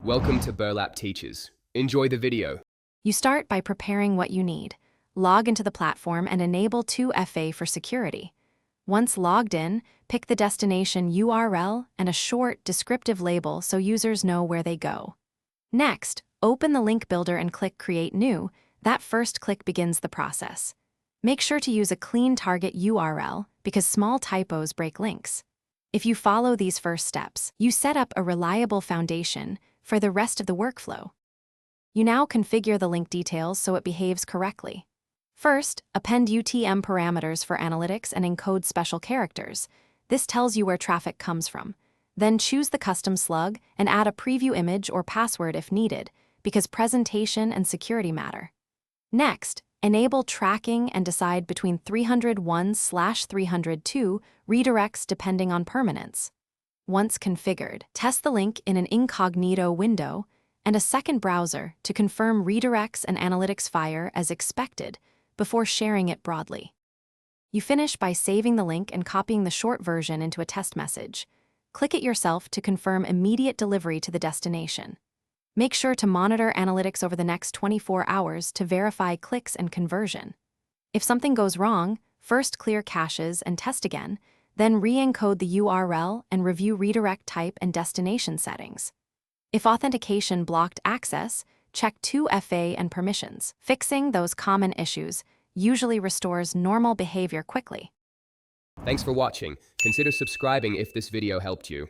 Welcome to Burlap Teachers. Enjoy the video. You start by preparing what you need. Log into the platform and enable 2FA for security. Once logged in, pick the destination URL and a short, descriptive label so users know where they go. Next, open the link builder and click Create New. That first click begins the process. Make sure to use a clean target URL because small typos break links. If you follow these first steps, you set up a reliable foundation for the rest of the workflow. You now configure the link details so it behaves correctly. First, append UTM parameters for analytics and encode special characters. This tells you where traffic comes from. Then choose the custom slug and add a preview image or password if needed, because presentation and security matter. Next, enable tracking and decide between 301/302 redirects depending on permanence. Once configured, test the link in an incognito window and a second browser to confirm redirects and analytics fire as expected before sharing it broadly. You finish by saving the link and copying the short version into a test message. Click it yourself to confirm immediate delivery to the destination. Make sure to monitor analytics over the next 24 hours to verify clicks and conversion. If something goes wrong, first clear caches and test again, then re-encode the URL and review redirect type and destination settings. If authentication blocked access, check 2FA and permissions. Fixing those common issues usually restores normal behavior quickly. Thanks for watching. Consider subscribing if this video helped you.